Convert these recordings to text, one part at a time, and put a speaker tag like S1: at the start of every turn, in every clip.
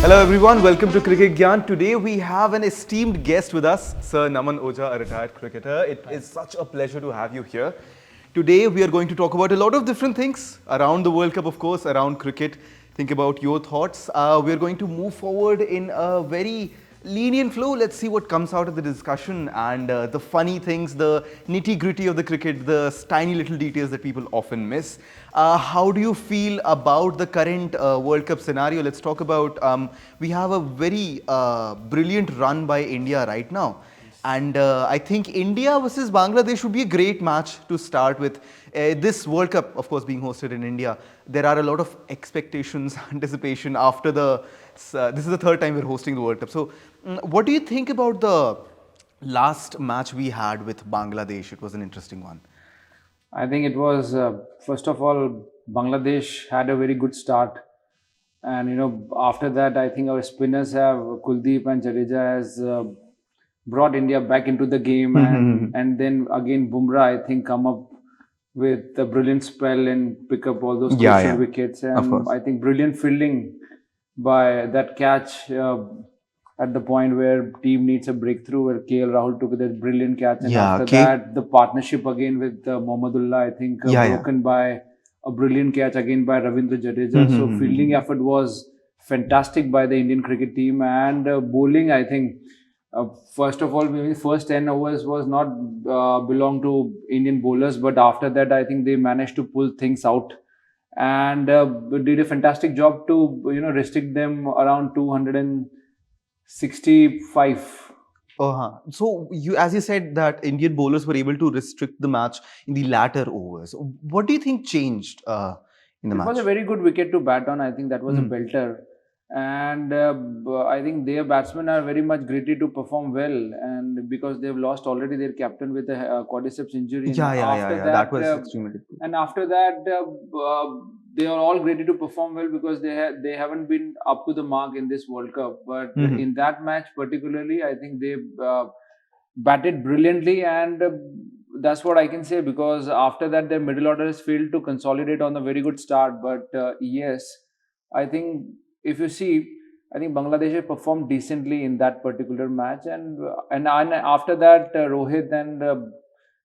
S1: Hello everyone, welcome to CricketGyan. Today we have an esteemed guest with us, Sir Naman Ojha, a retired cricketer. It is such a pleasure to have you here. Today we are going to talk about a lot of different things around the World Cup, of course, around cricket. Think about your thoughts. We are going to move forward in a very lenient flow. Let's see what comes out of the discussion and the funny things, the nitty-gritty of the cricket, the tiny little details that people often miss. How do you feel about the current World Cup scenario? Let's talk about, we have a very brilliant run by India right now. And I think India versus Bangladesh would be a great match to start with. This World Cup, of course, being hosted in India, there are a lot of expectations, anticipation after the. This is the third time we're hosting the World Cup. So, what do you think about the last match we had with Bangladesh? It was an interesting one.
S2: I think it was, first of all, Bangladesh had a very good start. And, after that, I think our spinners have, Kuldeep and Jadeja has brought India back into the game. And then again, Bumrah, I think, come up with a brilliant spell and pick up all those crucial wickets. And I think brilliant fielding by that catch at the point where team needs a breakthrough, where KL Rahul took that brilliant catch, and after that the partnership again with Mohammedullah, I think broken by a brilliant catch again by Ravindra Jadeja. So fielding effort was fantastic by the Indian cricket team, and bowling, I think first of all, maybe first 10 overs was not belong to Indian bowlers, but after that I think they managed to pull things out and did a fantastic job to restrict them around 265.
S1: So you, as you said, that Indian bowlers were able to restrict the match in the latter overs. What do you think changed in the match?
S2: It was a very good wicket to bat on. I think that was a belter. And I think their batsmen are very much greedy to perform well, and because they've lost already their captain with a quadriceps injury.
S1: That was extremely difficult.
S2: And after that, they are all greedy to perform well because they haven't been up to the mark in this World Cup. But in that match particularly, I think they batted brilliantly, and that's what I can say, because after that their middle order has failed to consolidate on a very good start. But yes, I think if you see, I think Bangladesh have performed decently in that particular match, and after that Rohit and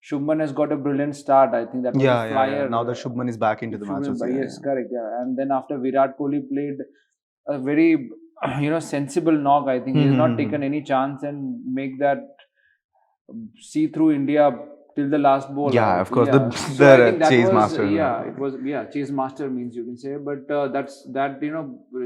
S2: Shubman has got a brilliant start. I think that was a flyer.
S1: Now that Shubman is back into the match.
S2: Yes, correct. Yeah, and then after Virat Kohli played a very sensible knock. I think he has not taken any chance and make that see through India till the last ball.
S1: Yeah, of course, the chase master.
S2: It was chase master means, you can say, but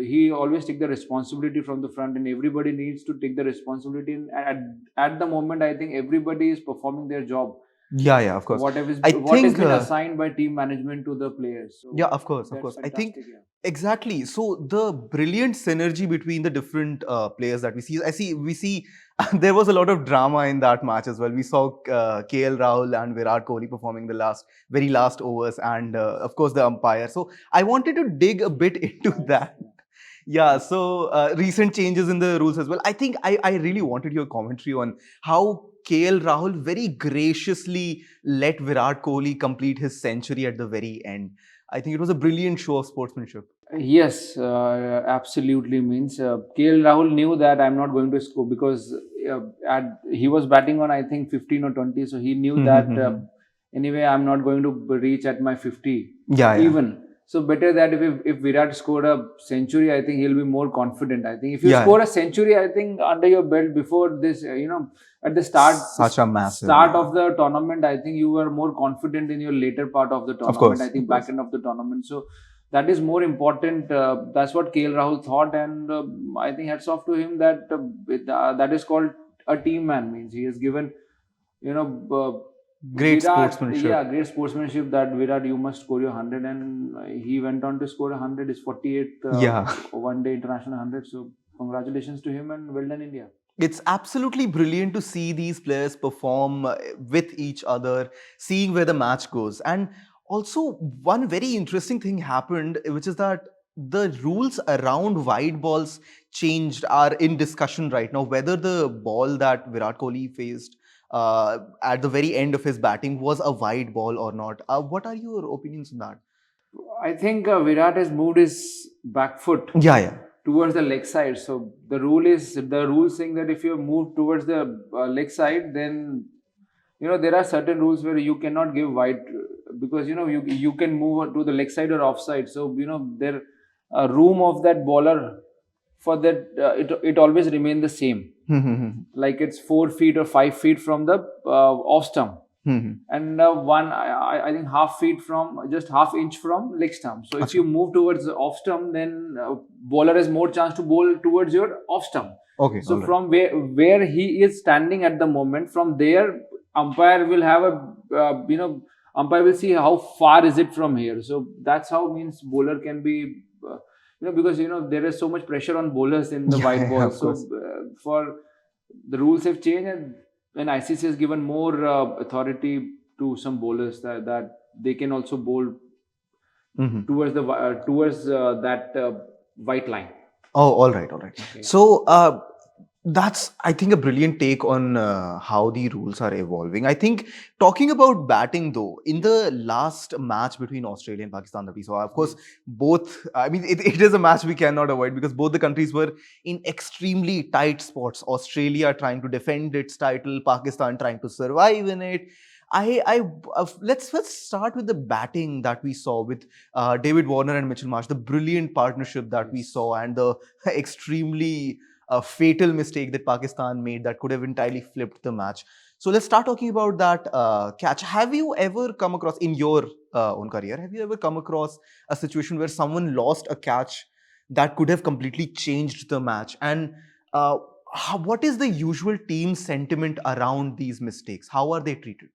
S2: he always take the responsibility from the front, and everybody needs to take the responsibility. And at the moment, I think everybody is performing their job.
S1: Of course.
S2: What has been assigned by team management to the players. So
S1: of course. I think exactly. So the brilliant synergy between the different players that we see. There was a lot of drama in that match as well. We saw KL Rahul and Virat Kohli performing the very last overs, and of course the umpire. So I wanted to dig a bit into that. So recent changes in the rules as well. I think I really wanted your commentary on how KL Rahul very graciously let Virat Kohli complete his century at the very end. I think it was a brilliant show of sportsmanship.
S2: Yes, absolutely. Means KL Rahul knew that I'm not going to score, because he was batting on, I think, 15 or 20. So he knew that anyway I'm not going to reach at my 50 even. So better that if Virat scored a century, I think he'll be more confident. I think if you score a century, I think under your belt before this, at the start of the tournament, I think you were more confident in your later part of the tournament. I think back end of the tournament. So that is more important. That's what KL Rahul thought, and I think hats off to him that that is called a team man. Means he has given,
S1: great sportsmanship.
S2: Great sportsmanship, that Virat, you must score your 100, and he went on to score 100. His 48th one-day international 100. So congratulations to him, and well done, India.
S1: It's absolutely brilliant to see these players perform with each other, seeing where the match goes. And also, one very interesting thing happened, which is that the rules around wide balls changed, are in discussion right now, whether the ball that Virat Kohli faced at the very end of his batting was a wide ball or not. What are your opinions on that?
S2: I think Virat has moved his back foot towards the leg side. So the rule saying that if you move towards the leg side, then there are certain rules where you cannot give wide, because you can move to the leg side or offside. So there room of that bowler for that, it always remain the same, like it's 4 feet or 5 feet from the off stump, and I think half feet from, just half inch from leg stump. So if you move towards the off stump, then bowler has more chance to bowl towards your off stump.
S1: Okay.
S2: So from where he is standing at the moment, from there umpire will have umpire will see how far is it from here. So that's how means bowler can be, because there is so much pressure on bowlers in the white ball. So for the rules have changed, and ICC has given more authority to some bowlers that they can also bowl towards that white line.
S1: Oh, all right.
S2: Okay.
S1: So that's, I think, a brilliant take on how the rules are evolving. I think, talking about batting though, in the last match between Australia and Pakistan that we saw, of course, both, I mean, it is a match we cannot avoid, because both the countries were in extremely tight spots. Australia trying to defend its title, Pakistan trying to survive in it. Let's start with the batting that we saw with David Warner and Mitchell Marsh, the brilliant partnership that we saw, and the extremely fatal mistake that Pakistan made that could have entirely flipped the match. So let's start talking about that catch. Have you ever come across, in your own career, have you ever come across a situation where someone lost a catch that could have completely changed the match? And what is the usual team sentiment around these mistakes? How are they treated?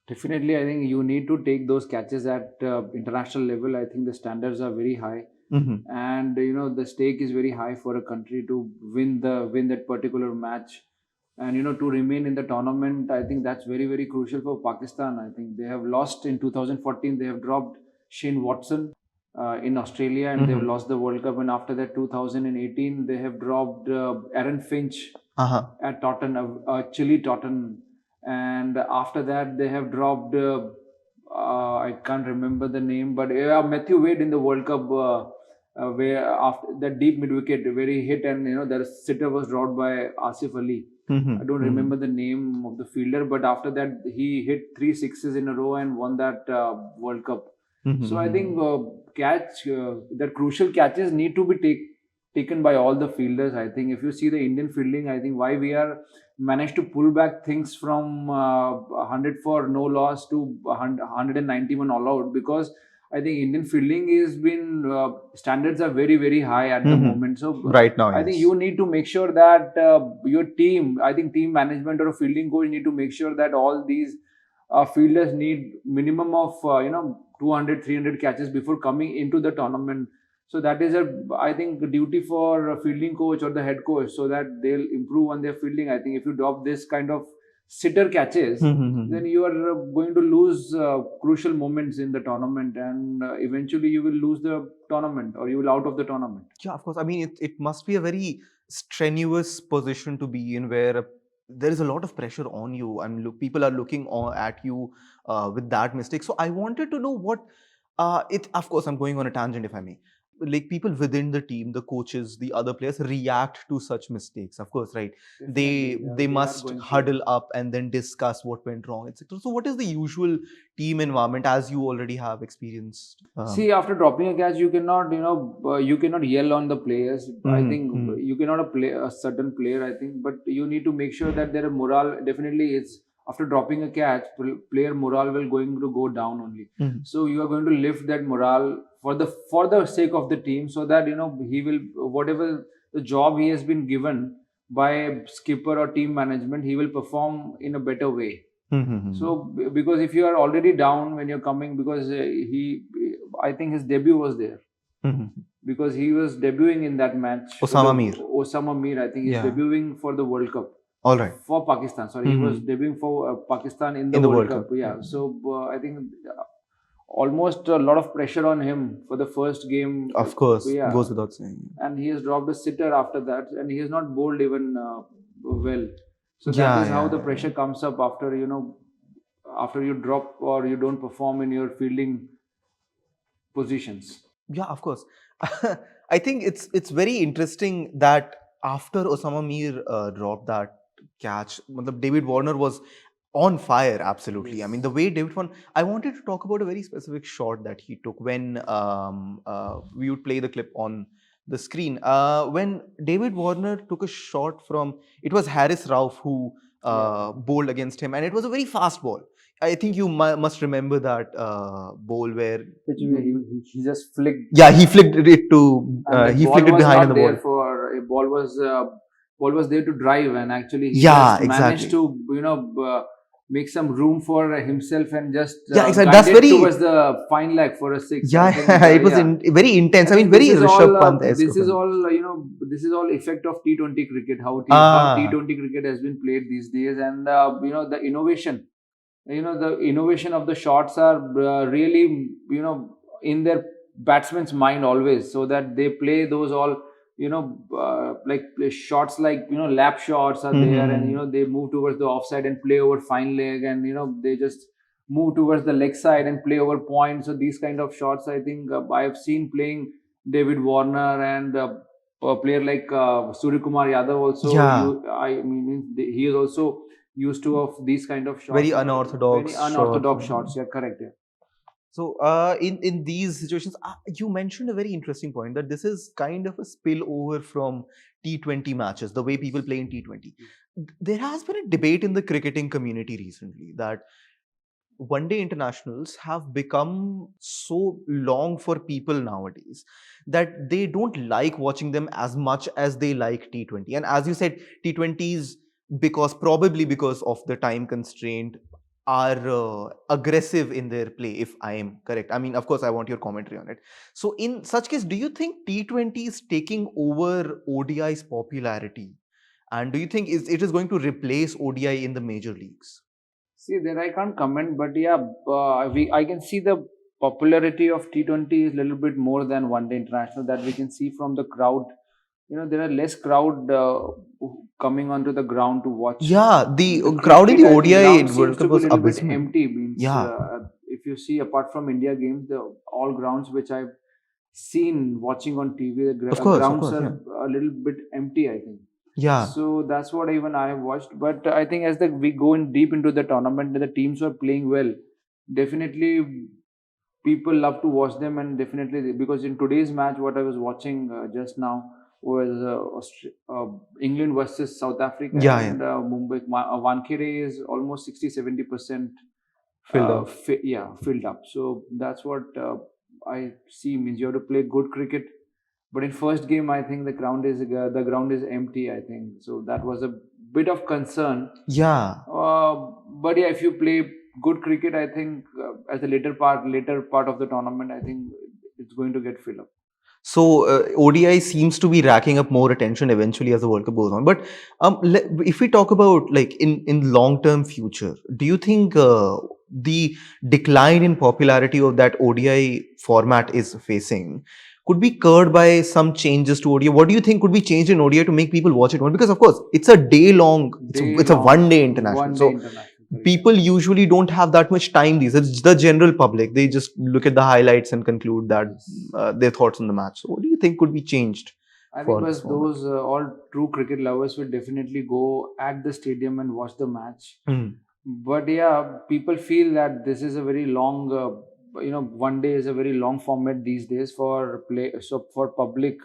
S2: Definitely, I think you need to take those catches at international level. I think the standards are very high, and the stake is very high for a country to win that particular match, and to remain in the tournament. I think that's very, very crucial for Pakistan. I think they have lost in 2014. They have dropped Shane Watson in Australia, and they've lost the World Cup. And after that, 2018, they have dropped Aaron Finch at Tottenham, Chile Tottenham. And after that, they have dropped, I can't remember the name, but Matthew Wade in the World Cup, where after that deep mid wicket where he hit, and the sitter was dropped by Asif Ali. I don't remember the name of the fielder, but after that he hit 3 sixes in a row and won that World Cup. So I think that crucial catches need to be taken by all the fielders. I think if you see the Indian fielding, I think why we are managed to pull back things from 100 for no loss to 191 all out, because I think Indian fielding has been standards are very, very high at the moment. So
S1: right now,
S2: I think you need to make sure that your team, I think team management or a fielding coach need to make sure that all these fielders need minimum of 200, 300 catches before coming into the tournament. So that is I think, duty for a fielding coach or the head coach, so that they'll improve on their fielding. I think if you drop this kind of sitter catches, then you are going to lose crucial moments in the tournament, and eventually you will lose the tournament, or you will out of the tournament.
S1: Yeah, of course. I mean, it must be a very strenuous position to be in, where there is a lot of pressure on you, and people are looking at you with that mistake. So I wanted to know what of course, I'm going on a tangent, if I may. Like, people within the team, the coaches, the other players react to such mistakes, of course, right? They must huddle up and then discuss what went wrong, etc. So what is the usual team environment, as you already have experienced?
S2: See, after dropping a catch, you cannot you cannot yell on the players. I think you cannot play a certain player, I think, but you need to make sure that their morale, definitely, it's after dropping a catch, player morale will going to go down only. So you are going to lift that morale for the sake of the team, so that he will, whatever the job he has been given by skipper or team management, he will perform in a better way. So because if you are already down when you're coming, because I think his debut was there, because he was debuting in that match. Osama Mir, I think he's debuting for the World Cup.
S1: All right.
S2: For Pakistan, sorry, he was debuting for Pakistan in the World Cup. Yeah. So I think almost a lot of pressure on him for the first game.
S1: Of course, goes without saying.
S2: And he has dropped a sitter after that, and he has not bowled even well. So that is how the pressure comes up after after you drop or you don't perform in your fielding positions.
S1: Yeah, of course. I think it's very interesting that after Osama Mir dropped that catch, David Warner was on fire. Absolutely. I mean,
S2: Yes.
S1: the way David Warner. I wanted to talk about a very specific shot that he took when we would play the clip on the screen. When David Warner took a shot from, it was Harris Rauf who
S2: Yeah.
S1: bowled against him, and it was a very fast ball. I think you must remember that bowl where
S2: Which he just flicked,
S1: yeah, he flicked it to
S2: and the
S1: he
S2: ball
S1: flicked it
S2: was
S1: behind in
S2: not
S1: the
S2: there
S1: ball.
S2: for a ball was there to drive, and actually he
S1: Yeah,
S2: just managed
S1: exactly.
S2: to make some room for himself and just
S1: Yeah, exactly. That's
S2: guided towards
S1: very
S2: the fine leg for a six. I think
S1: yeah. It was
S2: yeah.
S1: very intense.
S2: I
S1: I mean,
S2: think
S1: very Rishabh Pant-esque
S2: this
S1: of
S2: is
S1: him.
S2: all this is all effect of T20 cricket. How
S1: Ah,
S2: T20 cricket has been played these days, and the innovation. The innovation of the shots are really in their batsman's mind always, so that they play those all like play shots like lap shots are there, and
S1: mm-hmm.
S2: they move towards the offside and play over fine leg, and they just move towards the leg side and play over point. So these kind of shots, I think I have seen playing David Warner, and a player like Surya Kumar Yadav also.
S1: Yeah,
S2: I mean, he is also used to of these kind of
S1: very
S2: shots, very
S1: unorthodox shots.
S2: unorthodox shots. Yeah, correct. Yeah.
S1: So, in these situations, you mentioned a very interesting point that this is kind of a spillover from T20 matches, the way people play in T20. There has been a debate in the cricketing community recently that one day internationals have become so long for people nowadays that they don't like watching them as much as they like T20. And as you said, T20s, because probably because of the time constraint, are aggressive in their play, if I am correct. I mean, of course, I want your commentary on it. So in such case, do you think T20 is taking over ODI's popularity, and do you think it is going to replace ODI in the major leagues?
S2: See, there I can't comment, but yeah, I can see the popularity of T20 is a little bit more than one day international, that we can see from the crowd. There are less crowd coming onto the ground to watch
S1: Yeah, the
S2: the
S1: crowd in
S2: cricket.
S1: the
S2: I think
S1: ODI
S2: ground seems
S1: World
S2: to
S1: Cup
S2: be a
S1: was
S2: little bit
S1: abysmal.
S2: empty. Means
S1: Yeah,
S2: if you see, apart from India games, the all grounds which I've seen watching on TV, the
S1: of
S2: grounds
S1: course,
S2: are
S1: yeah,
S2: a little bit empty, I think.
S1: yeah,
S2: So that's what even I have watched. But I think as we go in deep into the tournament, the teams are playing well. Definitely, people love to watch them, and definitely because in today's match, what I was watching just now was England versus South Africa,
S1: yeah, yeah.
S2: and Mumbai. Wankhede is almost 60-70%
S1: Filled up.
S2: filled up. So that's what I see. Means you have to play good cricket, but in first game, I think the ground is empty. I think so. That was a bit of concern.
S1: Yeah.
S2: Uh, but yeah, if you play good cricket, I think as the later part of the tournament, I think it's going to get filled up.
S1: So ODI seems to be racking up more attention eventually as the World Cup goes on. But if we talk about like in long term future, do you think the decline in popularity of that ODI format is facing could be curbed by some changes to ODI? What do you think could be changed in ODI to make people watch it more? Because of course it's a day long,
S2: Day
S1: it's a
S2: long,
S1: 1 day international.
S2: one day
S1: So
S2: international. Correct.
S1: people usually don't have that much time. These it's the general public, they just look at the highlights and conclude that
S2: Yes.
S1: their thoughts on the match. So what do you think could be changed
S2: I think
S1: for this
S2: was
S1: format?
S2: those all true cricket lovers will definitely go at the stadium and watch the match.
S1: Mm.
S2: But yeah, people feel that this is a very long, one day is a very long format these days for play. So for public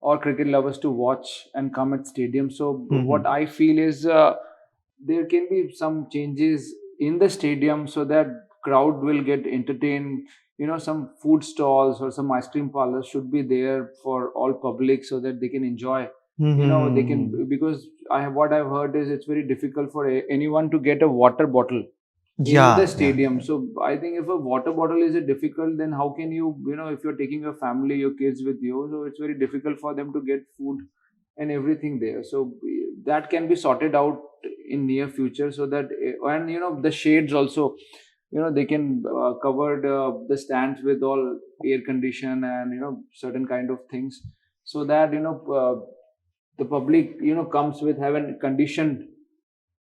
S2: or cricket lovers to watch and come at stadium. So what
S1: Mhm.
S2: I feel is there can be some changes in the stadium so that crowd will get entertained. Some food stalls or some ice cream parlors should be there for all public so that they can enjoy. They can,
S1: Mhm.
S2: because what I've heard is it's very difficult for anyone to get a water bottle in the
S1: Yeah, yeah,
S2: stadium.
S1: yeah.
S2: So I think if a water bottle is difficult, then how can if you're taking your family, your kids with you, so it's very difficult for them to get food and everything there. So that can be sorted out in near future, so that and the shades also, they can cover the stands with all air condition and certain kind of things, so that the public comes with having conditioned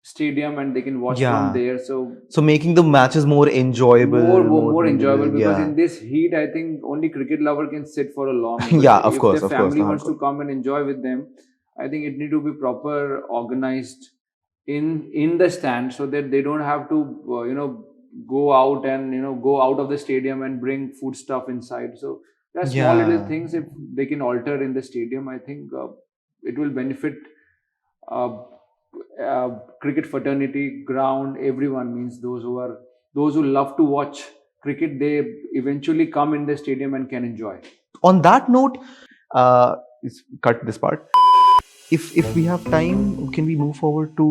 S2: stadium and they can watch
S1: Yeah.
S2: from there. So
S1: So making the matches more enjoyable.
S2: more enjoyable, because
S1: yeah.
S2: in this heat, I think only cricket lover can sit for a long.
S1: Yeah,
S2: But
S1: of
S2: if
S1: course,
S2: their
S1: of course,
S2: family
S1: the
S2: wants to
S1: hardcore.
S2: come and enjoy with them, I think it need to be proper organized in the stand, so that they don't have to go out and go out of the stadium and bring food stuff inside. So there are small little
S1: Yeah.
S2: things, if they can alter in the stadium, I think it will benefit uh, cricket fraternity, ground, everyone. Means those who love to watch cricket, they eventually come in the stadium and can enjoy.
S1: On that note, cut this part. If we have time, can we move forward to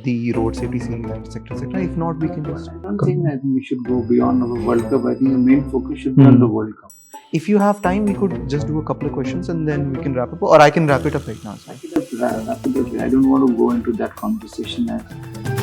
S1: the road safety scene, etc., etc.? If not, we can just.
S2: I don't think I think we should go beyond the World Cup. I think the main focus should be on the World Cup.
S1: If you have time, we could just do a couple of questions and then we can wrap up, or I can wrap it up right now.
S2: I don't want to go into that conversation as